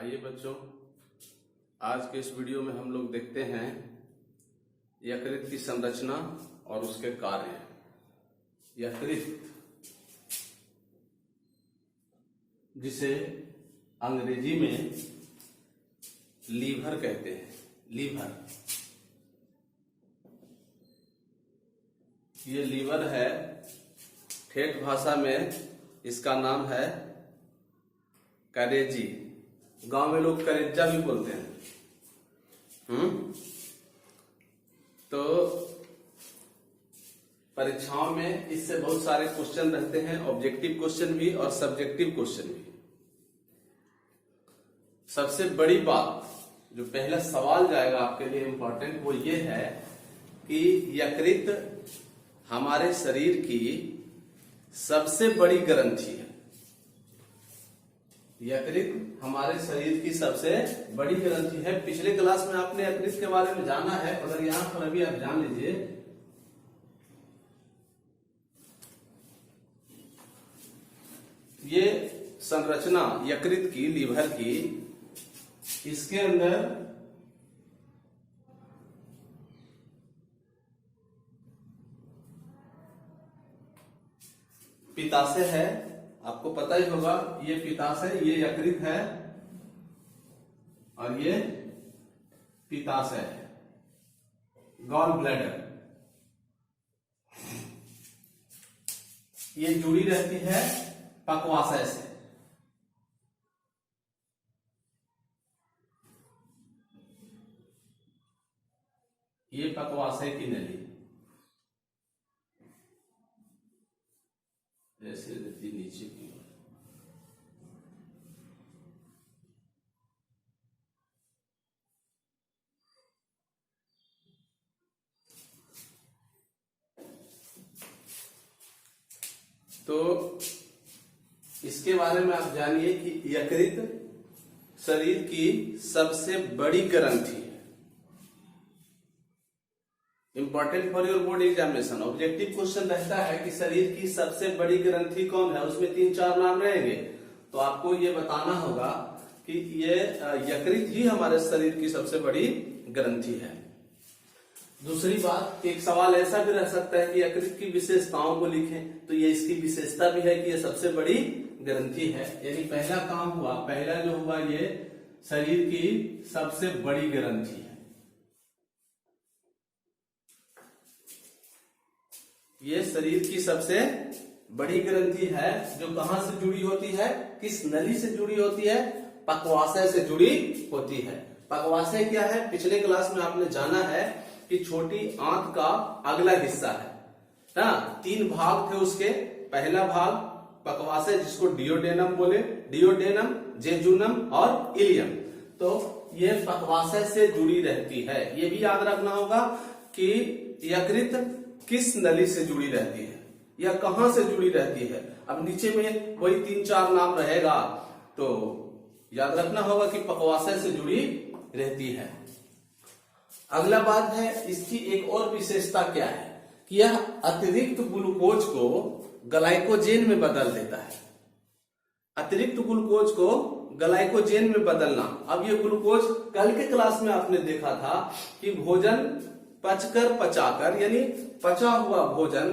आइए बच्चों, आज के इस वीडियो में हम लोग देखते हैं यकृत की संरचना और उसके कार्य। यकृत, जिसे अंग्रेजी में लीवर कहते हैं, लीवर। ये लीवर है, ठेठ भाषा में इसका नाम है करेजी। गांव में लोग करेजा भी बोलते हैं। तो परीक्षाओं में इससे बहुत सारे क्वेश्चन रहते हैं, ऑब्जेक्टिव क्वेश्चन भी और सब्जेक्टिव क्वेश्चन भी। सबसे बड़ी बात जो पहला सवाल जाएगा आपके लिए इंपॉर्टेंट, वो ये है कि यकृत हमारे शरीर की सबसे बड़ी ग्रंथि है। यकृत हमारे शरीर की सबसे बड़ी ग्रंथि है। पिछले क्लास में आपने यकृत के बारे में जाना है, अगर यहां पर अभी आप जान लीजिए। ये संरचना यकृत की, लीवर की, इसके अंदर पित्ताशय है, आपको पता ही होगा। ये पित्ताशय, ये यकृत है और ये पित्ताशय है, गॉल ब्लैडर। ये जुड़ी रहती है पक्वाशय से। ये पक्वाशय की नली ऐसे रहती नीचे की ओर। तो इसके बारे में आप जानिए कि यकृत शरीर की सबसे बड़ी ग्रंथि है। Important for your board examination, objective question रहता है कि शरीर की सबसे बड़ी ग्रंथि कौन है। उसमें 3-4 नाम रहेंगे, तो आपको ये बताना होगा कि ये यकृत ही हमारे शरीर की सबसे बड़ी ग्रंथि है। दूसरी बात, एक सवाल ऐसा भी रह सकता है कि यकृत की विशेषताओं को लिखें, तो ये इसकी विशेषता भी है कि ये सबसे बड़ी ग्रंथि है। यानी पहला काम हुआ, पहला जो हुआ, ये शरीर की सबसे बड़ी ग्रंथि है। ये शरीर की सबसे बड़ी ग्रंथि है, जो कहां से जुड़ी होती है, किस नली से जुड़ी होती है, पक्वाशय से जुड़ी होती है। पक्वाशय क्या है, पिछले क्लास में आपने जाना है कि छोटी आंत का अगला हिस्सा है ना। 3 भाग थे उसके। पहला भाग पक्वाशय, जिसको डियोडेनम बोले, डियोडेनम, जेजुनम और इलियम। तो ये पक्वाशय से जुड़ी रहती है। ये भी याद रखना होगा कि यकृत किस नली से जुड़ी रहती है या कहां से जुड़ी रहती है। अब नीचे में कोई 3-4 नाम रहेगा, तो याद रखना होगा कि पक्वाशय से जुड़ी रहती है। अगला बात है, इसकी एक और विशेषता क्या है कि यह अतिरिक्त ग्लूकोज को ग्लाइकोजेन में बदल देता है। अतिरिक्त ग्लूकोज को ग्लाइकोजेन में बदलना। अब ये ग्लूकोज, कल के क्लास में आपने देखा था कि भोजन पचाकर, यानी पचा हुआ भोजन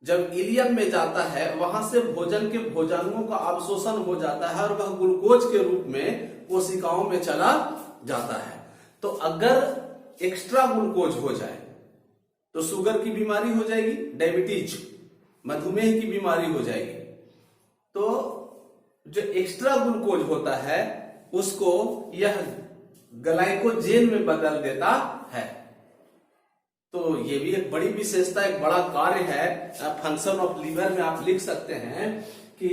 जब इलियम में जाता है, वहां से भोजन के भोजनांगों का अवशोषण हो जाता है और वह ग्लूकोज के रूप में कोशिकाओं में चला जाता है। तो अगर एक्स्ट्रा ग्लूकोज हो जाए तो शुगर की बीमारी हो जाएगी, डायबिटीज, मधुमेह की बीमारी हो जाएगी। तो जो एक्स्ट्रा ग्लूकोज होता है उसको यह ग्लाइकोजेन में बदल देता है। तो ये भी एक बड़ी विशेषता, एक बड़ा कार्य है। फंक्शन ऑफ लीवर में आप लिख सकते हैं कि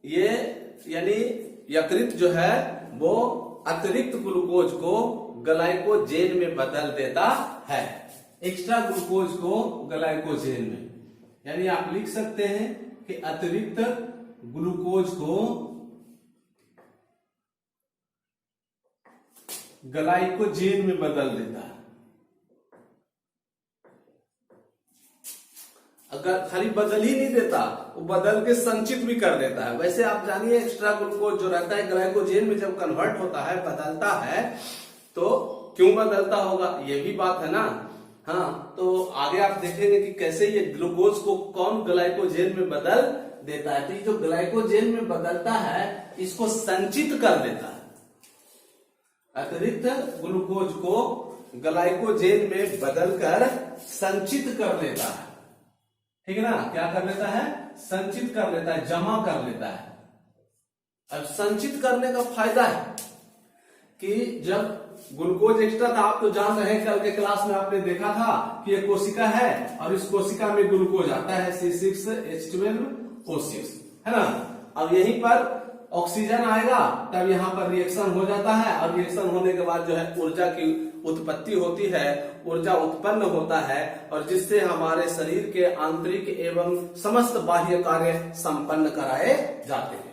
ये, यानी यकृत जो है वो अतिरिक्त ग्लूकोज को ग्लाइकोजेन में बदल देता है। एक्स्ट्रा ग्लूकोज को ग्लाइकोजेन में, यानी आप लिख सकते हैं कि अतिरिक्त ग्लूकोज को ग्लाइकोजेन में बदल देता है। अगर खाली बदल ही नहीं देता, वो बदल के संचित भी कर देता है। वैसे आप जानिए एक्स्ट्रा ग्लूकोज जो रहता है ग्लाइकोजेन में जब कन्वर्ट होता है, बदलता है, तो क्यों बदलता होगा, ये भी बात है ना। हाँ, तो आगे आप देखेंगे कि कैसे ये ग्लूकोज को कौन ग्लाइकोजेन में बदल देता है। तो ये जो ग्लाइकोजेन में बदलता है इसको संचित कर देता है, अतिरिक्त ग्लूकोज को ग्लाइकोजेन में बदलकर संचित कर लेता है। ठीक है ना, क्या कर लेता है, संचित कर लेता है, जमा कर लेता है। अब संचित करने का फायदा है कि जब ग्लूकोज एक्स्ट्रा था, आप तो जान रहे हैं, कल के क्लास में आपने देखा था कि एक कोशिका है और इस कोशिका में ग्लूकोज आता है C6H12O6, है ना। अब यहीं पर ऑक्सीजन आएगा, तब यहाँ पर रिएक्शन हो जाता है और रिएक्शन होने के बाद जो है ऊर्जा की उत्पत्ति होती है, ऊर्जा उत्पन्न होता है और जिससे हमारे शरीर के आंतरिक एवं समस्त बाह्य कार्य संपन्न कराए जाते हैं।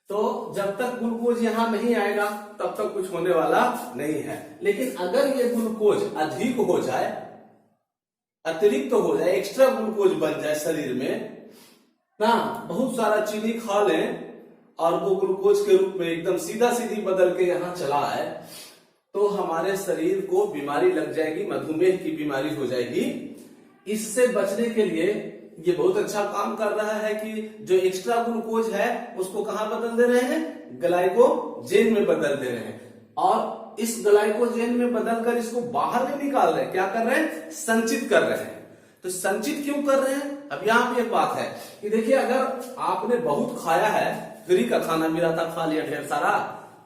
तो जब तक ग्लूकोज यहाँ नहीं आएगा तब तक कुछ होने वाला नहीं है। लेकिन अगर ये ग्लूकोज अधिक हो जाए, अतिरिक्त हो जाए, एक्स्ट्रा ग्लूकोज बन जाए शरीर में ना, बहुत सारा चीनी खा लें और वो ग्लूकोज के रूप में एकदम सीधा सीधी बदल के यहाँ चला है, तो हमारे शरीर को बीमारी लग जाएगी, मधुमेह की बीमारी हो जाएगी। इससे बचने के लिए ये बहुत अच्छा काम कर रहा है कि जो एक्स्ट्रा ग्लूकोज है उसको कहां बदल दे रहे हैं, ग्लाइकोजेन में बदल दे रहे हैं। और इस ग्लाइकोजेन में बदलकर इसको बाहर नहीं निकाल रहे हैं, क्या कर रहे हैं, संचित कर रहे हैं। तो संचित क्यों कर रहे हैं, अब यहां पे एक बात है कि देखिए, अगर आपने बहुत खाया है, फ्री का खाना मिला था, खा लिया ढेर सारा,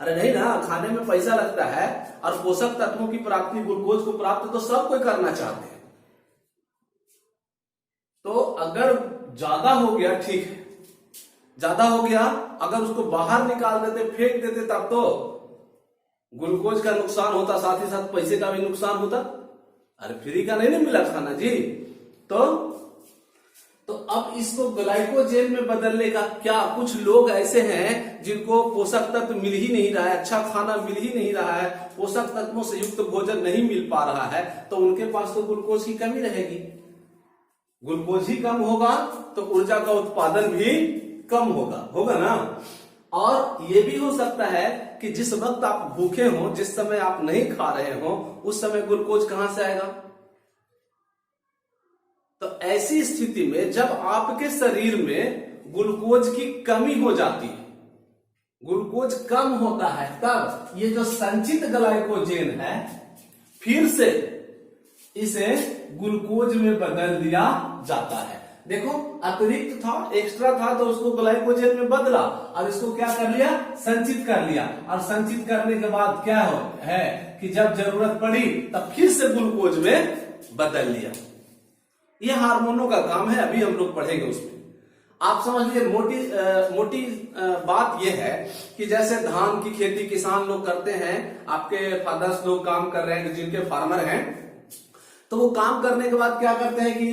अरे नहीं ना, खाने में पैसा लगता है और पोषक तत्वों की प्राप्ति, ग्लूकोज को प्राप्त तो सब कोई करना चाहते हैं। तो अगर ज्यादा हो गया, ठीक है, ज्यादा हो गया, अगर उसको बाहर निकाल देते, फेंक देते, तब तो ग्लूकोज का नुकसान होता, साथ ही साथ पैसे का भी नुकसान होता। अरे फ्री का नहीं मिला खाना जी। तो अब इसको ग्लाइकोजेन में बदलने का क्या, कुछ लोग ऐसे हैं जिनको पोषक तत्व मिल ही नहीं रहा है, अच्छा खाना मिल ही नहीं रहा है, पोषक तत्वों से युक्त भोजन नहीं मिल पा रहा है, तो उनके पास तो ग्लूकोज की कमी रहेगी। ग्लूकोज ही कम होगा तो ऊर्जा का उत्पादन भी कम होगा ना। और ये भी हो सकता है कि जिस वक्त आप भूखे हो, जिस समय आप नहीं खा रहे हो, उस समय ग्लूकोज कहां से आएगा। तो ऐसी स्थिति में जब आपके शरीर में ग्लूकोज की कमी हो जाती है, ग्लूकोज कम होता है, तब ये जो संचित ग्लाइकोजेन है फिर से इसे ग्लूकोज में बदल दिया जाता है। देखो, अतिरिक्त था, एक्स्ट्रा था, तो उसको ग्लाइकोजेन में बदला और इसको क्या कर लिया, संचित कर लिया। और संचित करने के बाद क्या है कि जब जरूरत पड़ी तब फिर से ग्लूकोज में बदल लिया। ये हार्मोनों का काम है, अभी हम लोग पढ़ेंगे उसमें। आप समझ लीजिए, मोटी बात यह है कि जैसे धान की खेती किसान लोग करते हैं, आपके फादर्स लोग काम कर रहे हैं, जिनके फार्मर हैं, तो वो काम करने के बाद क्या करते हैं कि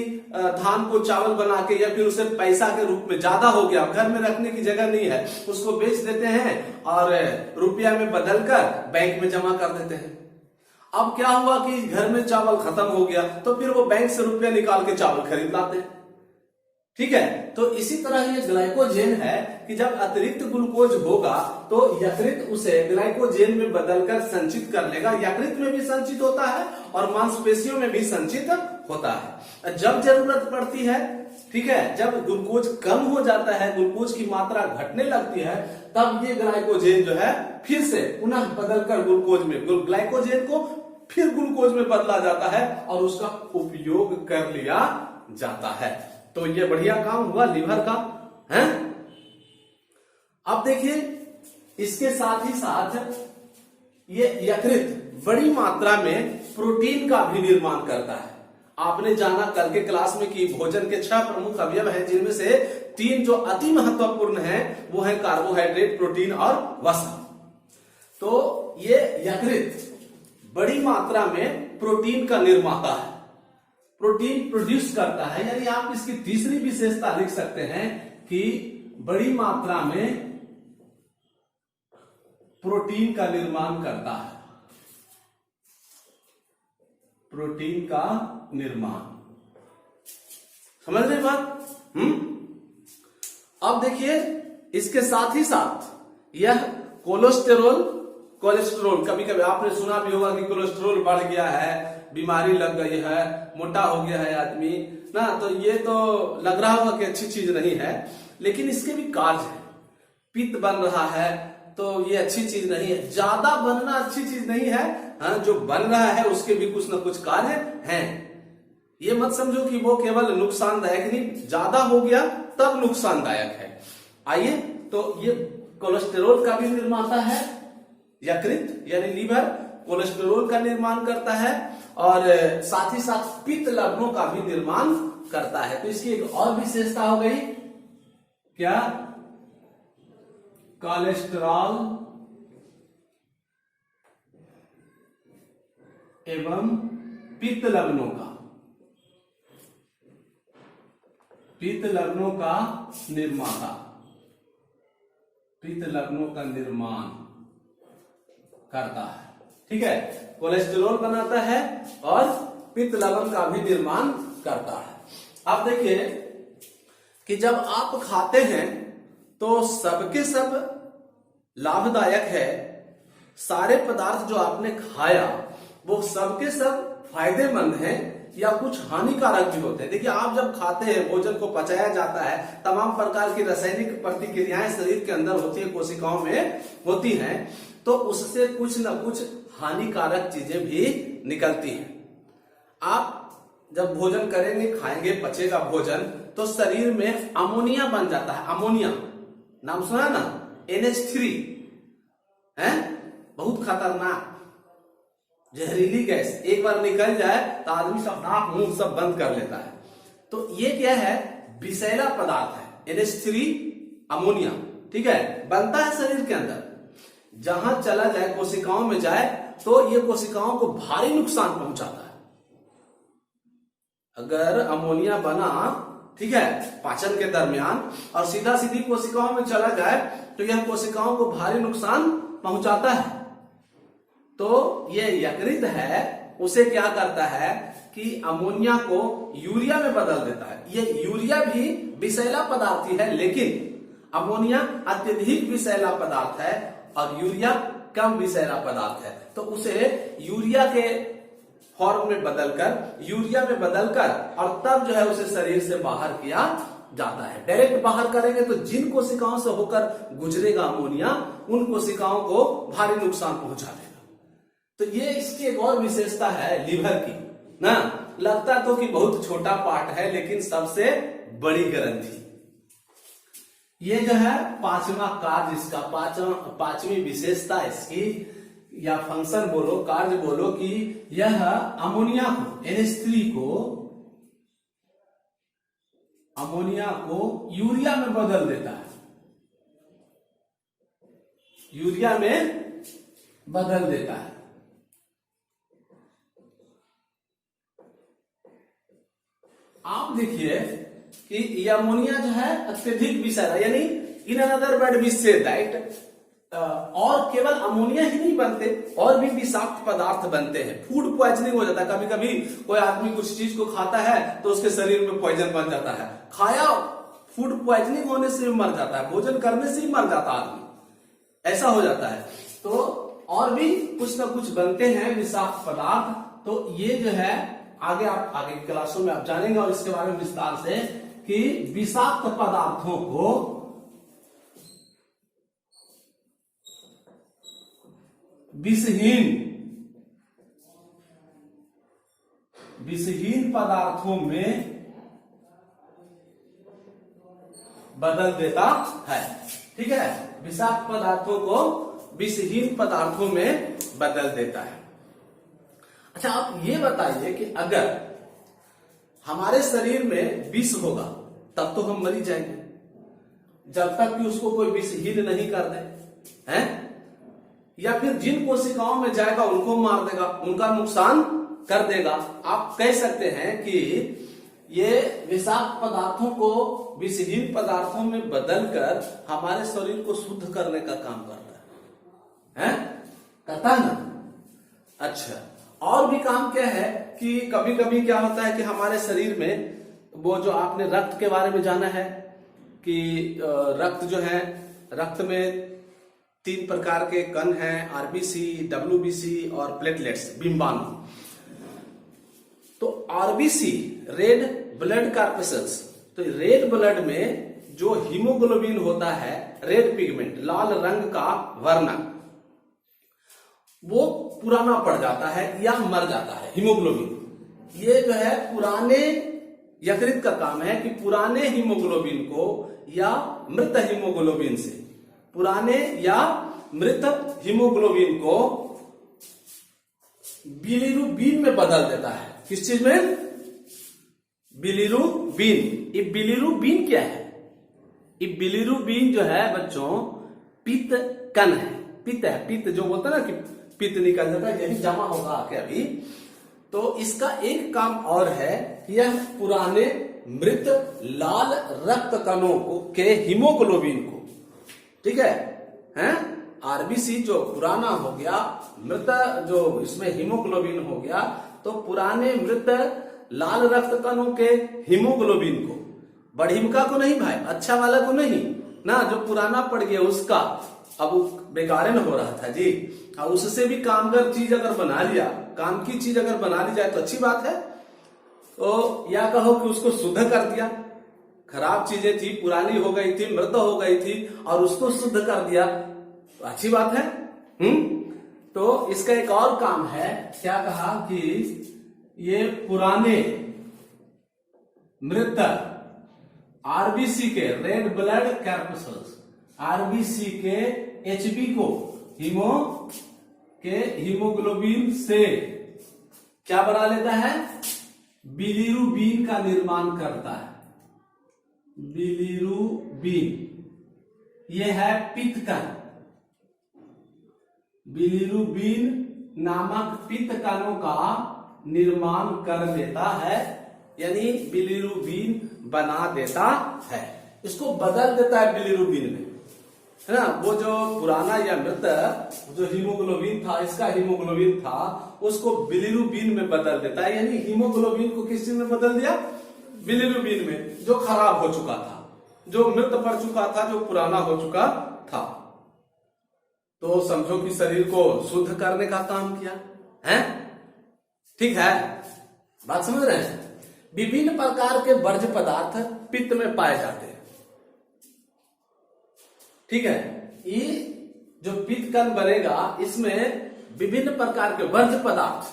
धान को चावल बना के या फिर उसे पैसा के रूप में, ज्यादा हो गया, घर में रखने की जगह नहीं है, उसको बेच देते हैं और रुपया में बदलकर बैंक में जमा कर देते हैं। अब क्या हुआ कि घर में चावल खत्म हो गया, तो फिर वो बैंक से रुपया निकाल के चावल खरीद लाते हैं। ठीक है, तो इसी तरह ये ग्लाइकोजेन है कि जब अतिरिक्त ग्लूकोज होगा तो यकृत उसे ग्लाइकोजेन में बदलकर संचित कर लेगा। यकृत में भी संचित होता है और मांसपेशियों में भी संचित होता है। जब जरूरत पड़ती है, ठीक है, जब ग्लूकोज कम हो जाता है, ग्लूकोज की मात्रा घटने लगती है, तब ये ग्लाइकोजेन जो है फिर से पुनः बदलकर ग्लूकोज में, ग्लाइकोजेन को फिर ग्लूकोज में बदला जाता है और उसका उपयोग कर लिया जाता है। तो ये बढ़िया काम हुआ लीवर का, है। अब देखिए, इसके साथ ही साथ ये यकृत बड़ी मात्रा में प्रोटीन का भी निर्माण करता है। आपने जाना कल के क्लास में कि भोजन के 6 प्रमुख अवयव हैं, जिनमें से 3 जो अति महत्वपूर्ण हैं वो है कार्बोहाइड्रेट, प्रोटीन और वसा। तो ये यकृत बड़ी मात्रा में प्रोटीन का निर्माता है, प्रोटीन प्रोड्यूस करता है। यानी आप इसकी तीसरी विशेषता लिख सकते हैं कि बड़ी मात्रा में प्रोटीन का निर्माण करता है, प्रोटीन का निर्माण। समझ रहे बात? अब देखिए इसके साथ ही साथ यह कोलेस्ट्रोल कभी कभी आपने सुना भी होगा कि कोलेस्ट्रोल बढ़ गया है, बीमारी लग गई है, मोटा हो गया है आदमी ना, तो ये तो लग रहा होगा कि अच्छी चीज नहीं है, लेकिन इसके भी कार्य है। पित्त बन रहा है तो ये अच्छी चीज नहीं है, ज्यादा बनना अच्छी चीज नहीं है। हाँ, जो बन रहा है उसके भी कुछ ना कुछ कार्य हैं। ये मत समझो कि वो केवल नुकसानदायक नहीं, ज्यादा हो गया तब नुकसानदायक है। आइए, तो ये कोलेस्टेरोल का भी निर्माता है, यकृत यानी लीवर कोलेस्टेरोल का निर्माण करता है और साथ ही साथ पित्त लवणों का भी निर्माण करता है। तो इसकी एक और विशेषता हो गई क्या? कोलेस्ट्रॉल एवं पित्त लवणों का निर्माता, पित्त लवणों का निर्माण करता है। ठीक है, कोलेस्टेरोल बनाता है और पित्त लवण का भी निर्माण करता है। अब देखिए कि जब आप खाते हैं तो सबके सब लाभदायक है। सारे पदार्थ जो आपने खाया वो सबके सब फायदेमंद हैं या कुछ हानिकारक भी होते हैं। देखिए, आप जब खाते हैं, भोजन को पचाया जाता है, तमाम प्रकार की रासायनिक प्रतिक्रियाएं शरीर के अंदर होती है, कोशिकाओं में होती हैं, तो उससे कुछ न कुछ हानिकारक चीजें भी निकलती हैं। आप जब भोजन करेंगे, खाएंगे, पचेगा भोजन, तो शरीर में अमोनिया बन जाता है। अमोनिया नाम सुना ना, NH3 है, बहुत खतरनाक जहरीली गैस। एक बार निकल जाए तो आदमी सब नाक मुंह सब बंद कर लेता है। तो ये क्या है? विषैला पदार्थ है, NH3 अमोनिया। ठीक है, बनता है शरीर के अंदर, जहां चला जाए, कोशिकाओं में जाए, तो ये कोशिकाओं को भारी नुकसान पहुंचाता है। अगर अमोनिया बना, ठीक है, पाचन के दरमियान, और सीधा सीधी कोशिकाओं में चला जाए, तो यह कोशिकाओं को भारी नुकसान पहुंचाता है। तो ये यकृत है, उसे क्या करता है कि अमोनिया को यूरिया में बदल देता है। ये यूरिया भी विषैला पदार्थ ही है, लेकिन अमोनिया अत्यधिक विषैला पदार्थ है और यूरिया कम विषैला पदार्थ है। तो उसे यूरिया के फॉर्म में बदलकर और तब जो है उसे शरीर से बाहर किया जाता है। डायरेक्ट बाहर करेंगे तो जिन कोशिकाओं से होकर गुजरेगा अमोनिया, उन कोशिकाओं को भारी नुकसान पहुंचा देगा। तो ये इसकी एक और विशेषता है लीवर की ना। लगता तो कि बहुत छोटा पार्ट है, लेकिन सबसे बड़ी ग्रंथि। ये जो है पांचवा कार्य इसका, पांचवी विशेषता इसकी, या फंक्शन बोलो, कार्य बोलो, कि यह अमोनिया को, NH3 को यूरिया में बदल देता है, यूरिया में बदल देता है। आप देखिए कि यह अमोनिया जो है अत्यधिक विषैला, यानी in another word we say that, और केवल अमोनिया ही नहीं बनते, और भी विषाक्त पदार्थ बनते हैं। फूड पॉइजनिंग हो जाता है। कभी कभी कोई आदमी कुछ चीज को खाता है तो उसके शरीर में पॉइजन बन जाता है। खाया, फूड पॉइजनिंग होने से भी मर जाता है, भोजन करने से ही मर जाता है आदमी, ऐसा हो जाता है। तो और भी कुछ ना कुछ बनते हैं विषाक्त पदार्थ। तो ये जो है आगे की क्लासों में आप जानेंगे और इसके बारे में विस्तार से, कि विषाक्त पदार्थों को विषहीन पदार्थों में बदल देता है। ठीक है, विषाक्त पदार्थों को विषहीन पदार्थों में बदल देता है। अच्छा, आप ये बताइए कि अगर हमारे शरीर में विष होगा तब तो हम मरी जाएंगे, जब तक कि उसको कोई विषहीन नहीं कर दे, हैं? या फिर जिन कोशिकाओं में जाएगा उनको मार देगा, उनका नुकसान कर देगा। आप कह सकते हैं कि ये विषाक्त पदार्थों को विषहीन पदार्थों में बदलकर हमारे शरीर को शुद्ध करने का काम करता है, करता है ना। अच्छा, और भी काम क्या है कि कभी कभी क्या होता है कि हमारे शरीर में वो जो आपने रक्त के बारे में जाना है कि रक्त जो है, रक्त में 3 प्रकार के कण हैं, आरबीसी, डब्ल्यूबीसी और प्लेटलेट्स, बिंबाणु। तो आरबीसी रेड ब्लड कॉर्पसेल्स, तो रेड ब्लड में जो हीमोग्लोबिन होता है, रेड पिगमेंट, लाल रंग का वर्ण, वो पुराना पड़ जाता है या मर जाता है। हीमोग्लोबिन ये जो है पुराने, यकृत का काम है कि पुराने हीमोग्लोबिन को या मृत हीमोग्लोबिन से, पुराने या मृत हीमोग्लोबिन को बिलिरुबिन में बदल देता है। किस चीज में? बिलिरुबिन। ये बिलिरुबिन क्या है? ये बिलिरुबिन जो है बच्चों पित्त कण है, पित्त है, पित्त जो बोलते हैं ना कि पित्त निकल जाता है, यही जमा होगा आके अभी। तो इसका एक काम और है, यह पुराने मृत लाल रक्त कणों को के हीमोग्लोबिन को, ठीक है, हैं? आरबीसी जो पुराना हो गया, मृत जो इसमें हीमोग्लोबिन हो गया, तो पुराने मृत लाल रक्त कणों के हीमोग्लोबिन को, बढ़िमका को नहीं भाई, अच्छा वाला को नहीं ना, जो पुराना पड़ गया उसका, अब वो बेकार न हो रहा था जी, और उससे भी कामगर चीज अगर बना लिया, काम की चीज अगर बना ली जाए तो अच्छी बात है। तो या कहो कि उसको शुद्ध कर दिया, खराब चीजें थी, पुरानी हो गई थी, मृत हो गई थी, और उसको शुद्ध कर दिया तो अच्छी बात है। तो इसका एक और काम है, क्या कहा कि ये पुराने मृत आरबीसी के, रेड ब्लड कॉर्पसेल्स, आरबीसी के एचबी को, हीमोग्लोबिन से क्या बना लेता है? बिलिरुबिन का निर्माण करता है। बिलिरुबिन ये है पित्त कण, बिलिरुबिन नामक पित्त कणों का निर्माण कर देता है, यानी बिलिरुबिन बना देता है, इसको बदल देता है बिलिरुबिन में, है ना। वो जो पुराना या मृत जो हीमोग्लोबिन था, इसका हीमोग्लोबिन था, उसको बिलिरुबिन में बदल देता है, यानी हीमोग्लोबिन को किस चीज में बदल दिया? बिलिरुबिन में, जो खराब हो चुका था, जो मृत पड़ चुका था, जो पुराना हो चुका था। तो समझो कि शरीर को शुद्ध करने का काम किया है, ठीक है, बात समझ रहे हैं। विभिन्न प्रकार के वर्ज्य पदार्थ पित्त में पाए जाते हैं, ठीक है। ये जो पित्त कण बनेगा, इसमें विभिन्न प्रकार के वर्ज्य पदार्थ,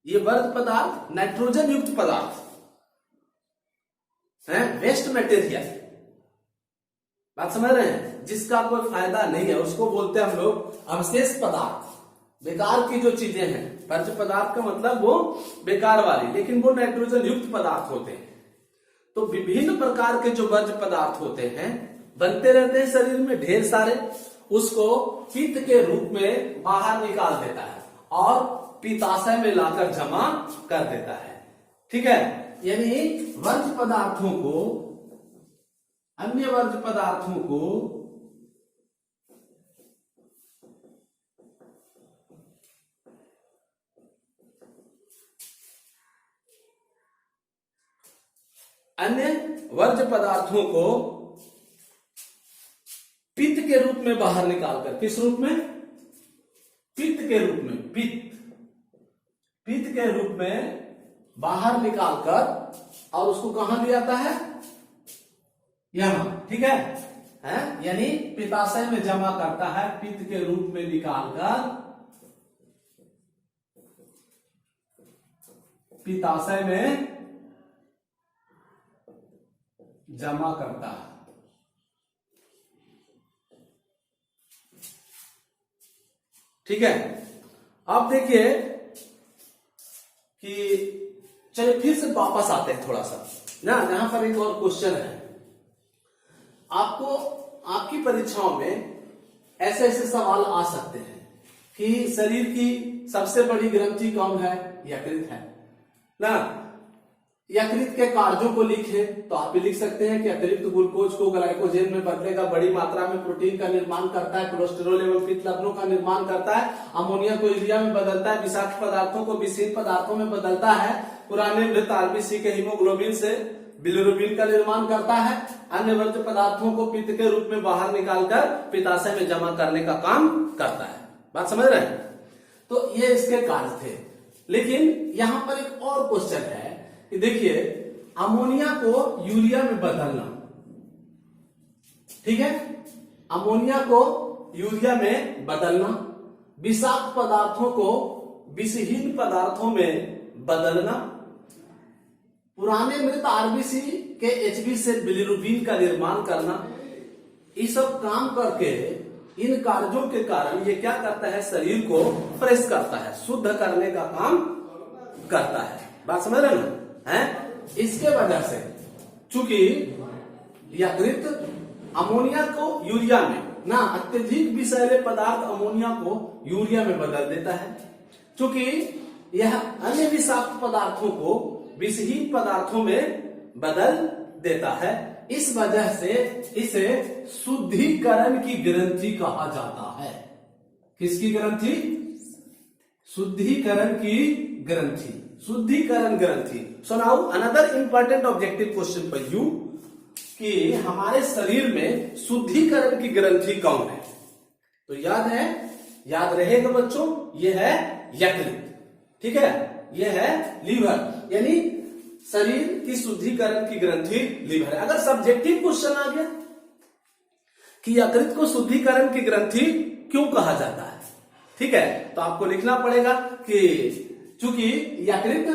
ये वर्ज्य पदार्थ नाइट्रोजन युक्त पदार्थ हैं, वेस्ट मटेरियल, बात समझ रहे हैं, जिसका कोई फायदा नहीं है, उसको बोलते हैं हम लोग अवशेष पदार्थ। बेकार की जो चीजें हैं, वर्ज्य पदार्थ का मतलब वो बेकार वाली, लेकिन वो नाइट्रोजन युक्त पदार्थ होते हैं। तो विभिन्न प्रकार के जो वर्ज्य पदार्थ होते हैं, बनते रहते हैं शरीर में ढेर सारे, उसको पित्त के रूप में बाहर निकाल देता है और पित्ताशय में लाकर जमा कर देता है, ठीक है। यानी वर्ज्य पदार्थों को, अन्य वर्ज्य पदार्थों को पित्त के रूप में बाहर निकालकर, किस रूप में? पित्त के रूप में, पित्त के रूप में बाहर निकालकर, और उसको कहां ले आता है? यहां, ठीक है, यानी पित्ताशय में जमा करता है, पित्त के रूप में निकालकर पित्ताशय में जमा करता है, ठीक है। अब देखिए कि चलिए फिर से वापस आते हैं थोड़ा सा ना, यहां पर एक और क्वेश्चन है। आपको आपकी परीक्षाओं में ऐसे ऐसे सवाल आ सकते हैं कि शरीर की सबसे बड़ी ग्रंथि कौन है? यकृत है ना। यकृत के कार्यों को लिखे तो आप भी लिख सकते हैं कि अतिरिक्त ग्लूकोज को ग्लाइकोजेन में बदलेगा, बड़ी मात्रा में प्रोटीन का निर्माण करता है, कोलेस्ट्रॉल एवं पित्त लवणों का निर्माण करता है, अमोनिया को यूरिया में बदलता है, विषाक्त पदार्थों को विषहीन पदार्थों में बदलता है, पुराने मृत आरबीसी के हीमोग्लोबिन से बिलिरुबिन का निर्माण करता है, अन्य वर्ज्य पदार्थों को पित्त के रूप में बाहर निकालकर पित्ताशय में जमा करने का काम करता है। बात समझ रहे हैं? तो ये इसके कार्य थे। लेकिन यहां पर एक और क्वेश्चन है कि देखिए, अमोनिया को यूरिया में बदलना, ठीक है, अमोनिया को यूरिया में बदलना, विषाक्त पदार्थों को विषहीन पदार्थों में बदलना, पुराने मृत आरबीसी के एचबी से बिलिरुबिन का निर्माण करना, ये सब काम करके इन कार्यों के कारण ये क्या करता है, शरीर को फ्रेश करता है, शुद्ध करने का काम करता है। बात समझ रहे ना? है इसके वजह से चूंकि यकृत अमोनिया को यूरिया में ना अत्यधिक विषैले पदार्थ अमोनिया को यूरिया में बदल देता है, चूंकि यह अन्य विषाक्त पदार्थों को विषहीन पदार्थों में बदल देता है। इस वजह से इसे शुद्धिकरण की ग्रंथि कहा जाता है। किसकी ग्रंथि? शुद्धिकरण की ग्रंथि, शुद्धिकरण ग्रंथि। So now another important objective question for you कि हमारे शरीर में शुद्धिकरण की ग्रंथि कौन है? तो याद रहेगा बच्चों, यह है यकृत, ठीक है, यह है लीवर, यानी शरीर की शुद्धिकरण की ग्रंथि लीवर है। अगर सब्जेक्टिव क्वेश्चन आ गया कि यकृत को शुद्धिकरण की ग्रंथि क्यों कहा जाता है, ठीक है, तो आपको लिखना पड़ेगा कि चूंकि यकृत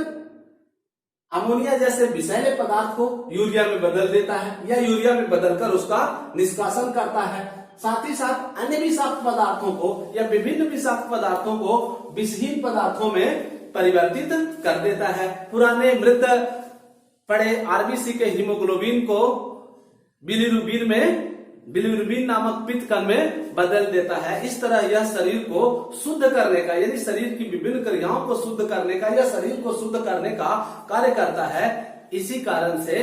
अमोनिया जैसे विषैले पदार्थ को यूरिया में बदल देता है या यूरिया में बदलकर उसका निष्कासन करता है, साथ ही साथ अन्य विषाक्त पदार्थों को या विभिन्न विषाक्त पदार्थों को विषहीन पदार्थों में परिवर्तित कर देता है, पुराने मृत पड़े आरबीसी के हीमोग्लोबिन को बिलिरुबिन नामक पित्त कण में बदल देता है। इस तरह यह शरीर को शुद्ध करने का, यानी शरीर की विभिन्न क्रियाओं को शुद्ध करने का या शरीर को शुद्ध करने का कार्य करता है। इसी कारण से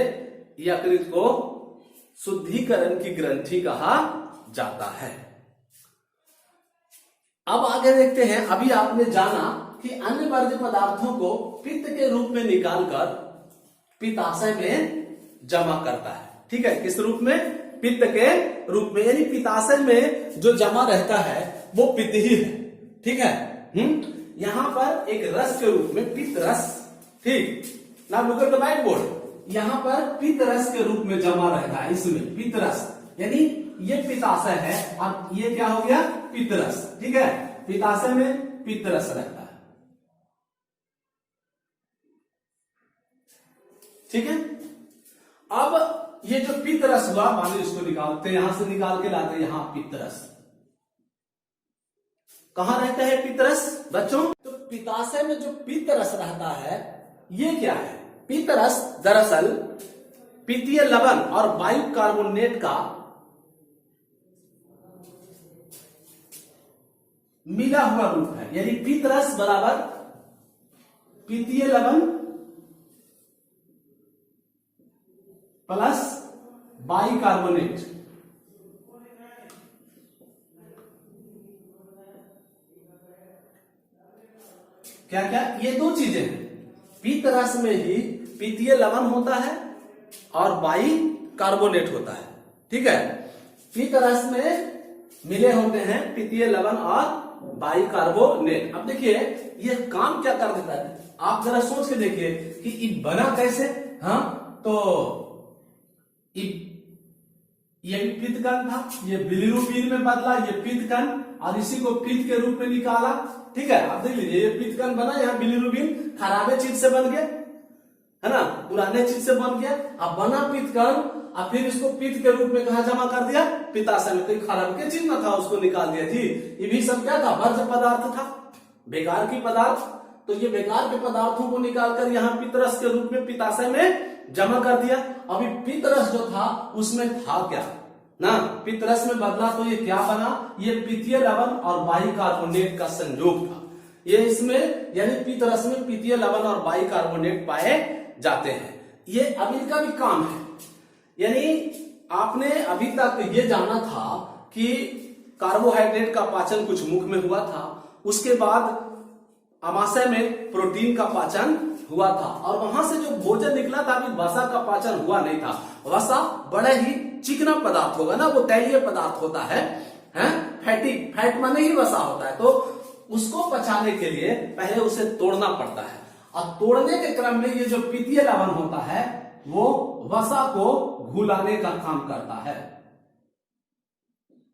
यकृत को शुद्धिकरण की ग्रंथि कहा जाता है। अब आगे देखते हैं, अभी आपने जाना कि अन्य वर्ज्य पदार्थों को पित्त के रूप में निकालकर पित्ताशय में जमा करता है, ठीक है, किस रूप में? पित्त के रूप में, यानी पित्ताशय में जो जमा रहता है वो पित्त ही है, ठीक है। यहां पर एक रस के रूप में पित्त रस, ठीक, now look at the white board, यहां पर पित्त रस के रूप में जमा रहता है, इसमें पित्त रस, यानी ये पित्ताशय है और ये क्या हो गया? पित्त रस, ठीक है, पित्ताशय में पित्त रस रहता है, ठीक है। अब ये जो पित्त रस हुआ, मान लो इसको निकालते, यहां से निकाल के लाते, यहां पित्त रस कहां रहता है? पित्त रस बच्चों, तो पित्ताशय में जो पित्त रस रहता है ये क्या है? पित्त रस दरअसल पित्तीय लवण और वायु कार्बोनेट का मिला हुआ रूप है, यानी पित्त रस बराबर पित्तीय लवण प्लस बाइकार्बोनेट, क्या क्या? ये दो चीजें हैं। पित्त रस में ही पित्तीय लवण होता है और बाइकार्बोनेट होता है, ठीक है। पित्त रस में मिले होते हैं पित्तीय लवण और बाइकार्बोनेट। अब देखिए ये काम क्या कर देता है, आप जरा सोच के देखिए कि ये बना कैसे। हाँ, तो ये पित्त कण था, ये बिलिरुबिन में बदला, ये पित्त कण, और इसी को पित्त के रूप में निकाला, ठीक है। अब देख लीजिए, ये पित्त कण बना, यहाँ बिलिरुबिन खराबे चीज से बन गया, है ना, पुराने चीज से बन गया। अब बना पित्त कण, अब फिर इसको पित्त के रूप में कहा जमा कर दिया? पित्ताशय में। कोई खराब के चीज न था, उसको निकाल दिया जी। ये भी सब क्या था? वर्ज्य पदार्थ था, बेकार की पदार्थ। तो ये बेकार के पदार्थों को निकालकर यहाँ पित्त रस के रूप में पित्ताशय में जमा कर दिया। अभी पित्त रस जो था उसमें था क्या ना, पित्त रस में बदला तो ये क्या बना? ये पित्तीय लवण और बाइकार्बोनेट का संयोग था। ये इसमें, यानी पित्त रस में पित्तीय लवण और बाइकार्बोनेट पाए जाते हैं। ये अब इनका भी काम है। यानी आपने अभी तक ये जाना था कि कार्बोहाइड्रेट का पाचन कुछ मुख में हुआ था, उसके बाद आमाशय में प्रोटीन का पाचन हुआ था, और वहां से जो भोजन निकला था अभी वसा का पाचन हुआ नहीं था। वसा बड़ा ही चिकना पदार्थ होगा ना, वो तैलीय पदार्थ होता है, फैट माने ही वसा होता है। तो उसको पचाने के लिए पहले उसे तोड़ना पड़ता है, और तोड़ने के क्रम में ये जो पित्तीय लवण होता है वो वसा को घुलाने का काम करता है,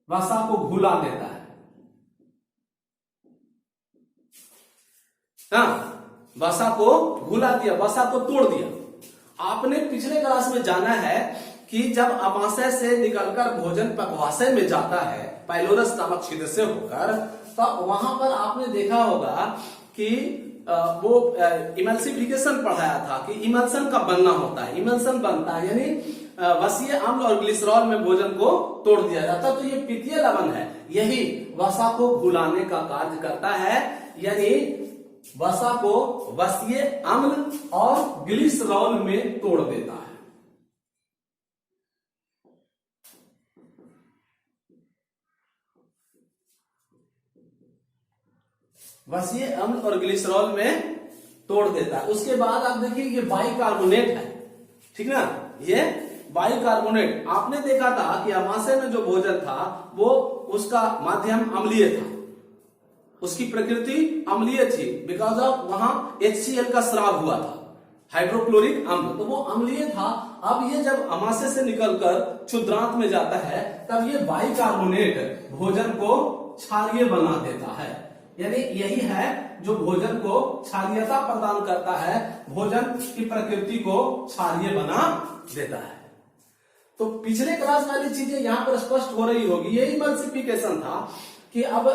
वसा को घुला देता है। वसा को घुला दिया, वसा को तोड़ दिया। आपने पिछले क्लास में जाना है कि जब आमाशय से निकलकर भोजन पक्वाशय में जाता है पाइलोरस नामक छिद्र से होकर, तो वहां पर आपने देखा होगा कि वो इमल्सिफिकेशन पढ़ाया था कि इमल्सन का बनना होता है, इमल्सन बनता है यानी वसीय अम्ल और ग्लिसरॉल में भोजन को तोड़ दिया जाता है। तो ये पित्तीय लवण है, यही वसा को घुलाने का कार्य करता है, यानी वसा को वसीय अम्ल और ग्लिसरॉल में तोड़ देता है। वसीय अम्ल और ग्लिसरॉल में तोड़ देता है। उसके बाद आप देखिए ये बाइकार्बोनेट है, ठीक ना, ये बाइकार्बोनेट। आपने देखा था कि आमाशय में जो भोजन था वो उसका माध्यम अम्लीय था, उसकी प्रकृति अम्लीय थी, बिकॉज ऑफ वहां HCl का स्राव हुआ था, हाइड्रोक्लोरिक अम्ल, तो वो अम्लीय था। अब ये जब आमाशय से निकलकर क्षुद्रांत में जाता है तब ये बाइकार्बोनेट भोजन को क्षारीय बना देता है, यानी यही है जो भोजन को क्षारीयता प्रदान करता है, भोजन की प्रकृति को क्षारीय बना देता है। तो पिछले क्लास वाली चीजें यहां पर स्पष्ट हो रही होगी, यही इमल्सिफिकेशन था कि अब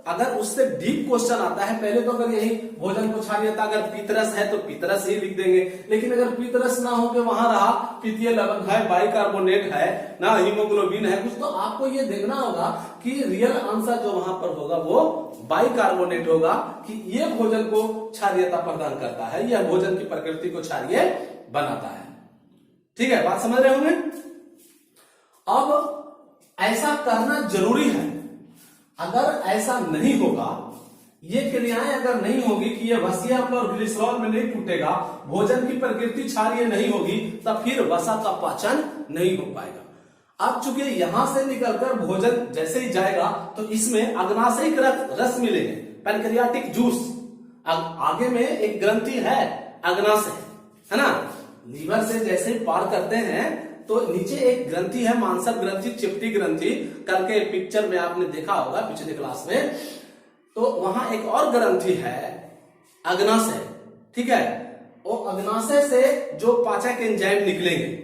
अगर उससे डीप क्वेश्चन आता है, पहले तो अगर यही भोजन को क्षारीयता, अगर पीतरस है तो पीतरस ही लिख देंगे, लेकिन अगर पीतरस ना हो के वहां रहा पित्तीय लवण है, बाइकार्बोनेट है ना, हीमोग्लोबिन है कुछ, तो आपको ये देखना होगा कि रियल आंसर जो वहां पर होगा वो बाइकार्बोनेट होगा, कि ये भोजन को क्षारीयता प्रदान करता है, यह भोजन की प्रकृति को क्षारीय बनाता है। ठीक है, बात समझ रहे होंगे। अब ऐसा करना जरूरी है, अगर ऐसा नहीं होगा, ये क्रियाएं अगर नहीं होगी कि ये वसीय अम्ल और ग्लिसरॉल में नहीं टूटेगा, भोजन की प्रकृति क्षारीय नहीं होगी, तब फिर वसा का पाचन नहीं हो पाएगा। अब चूंकि यहां से निकलकर भोजन जैसे ही जाएगा तो इसमें अग्नाशयिक रस मिलेंगे, पैनक्रियाटिक जूस। आगे में एक ग्रंथि है अग्नाशय, है ना, लीवर से जैसे पार करते हैं तो नीचे एक ग्रंथि है मांसक ग्रंथि, चिपटी ग्रंथि, कल के पिक्चर में आपने देखा होगा पिछले क्लास में। तो वहां एक और ग्रंथि है अग्नाशय, ठीक है, वो अग्नाशय से जो पाचक एंजाइम निकलेंगे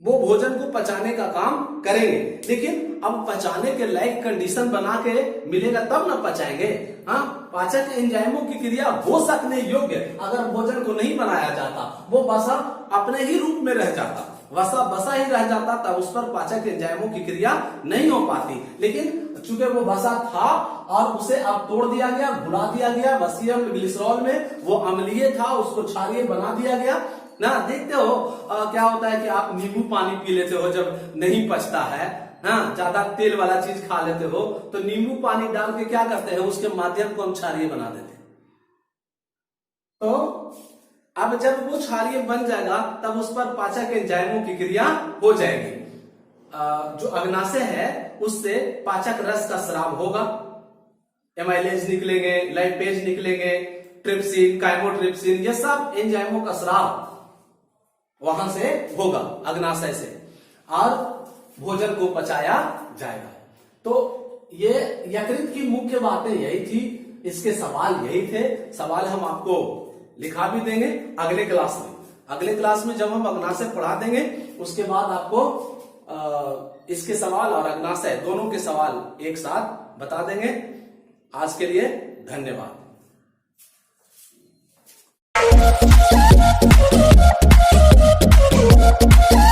वो भोजन को पचाने का काम करेंगे, लेकिन अब पचाने के लायक कंडीशन बना के मिलेगा तब ना पचाएंगे। हाँ, पाचक एंजाइमों की क्रिया हो सकने योग्य अगर भोजन को नहीं बनाया जाता, वो वसा अपने ही रूप में रह जाता, वसा ही रह जाता, तब उस पर पाचक एंजाइमों की क्रिया नहीं हो पाती। लेकिन चूंकि वो वसा था और उसे अब तोड़ दिया गया, घुला दिया गया वसीय अम्ल ग्लिसरॉल में, वो अम्लीय था, उसको क्षारीय बना दिया गया ना। देखते हो क्या होता है कि आप नींबू पानी पी लेते हो जब नहीं पचता है, हाँ, ज्यादा तेल वाला चीज खा लेते हो, तो नींबू पानी डाल के क्या करते हैं, उसके माध्यम को हम क्षारीय बना देते हैं। तो अब जब वो क्षारीय बन जाएगा तब उस पर पाचक एंजाइमों की क्रिया हो जाएगी। जो अग्नाशय है उससे पाचक रस का स्राव होगा, एमाइलेज निकलेंगे, लाइपेज निकलेंगे, ट्रिप्सिन, काइमोट्रिप्सिन, ये सब एंजाइमों का स्राव वहां से होगा अग्नाशय से, और भोजन को पचाया जाएगा। तो ये यकृत की मुख्य बातें यही थी, इसके सवाल यही थे। सवाल हम आपको लिखा भी देंगे अगले क्लास में। अगले क्लास में जब हम अग्नाशय पढ़ा देंगे उसके बाद आपको इसके सवाल और अग्नाशय दोनों के सवाल एक साथ बता देंगे। आज के लिए धन्यवाद। We'll be right back.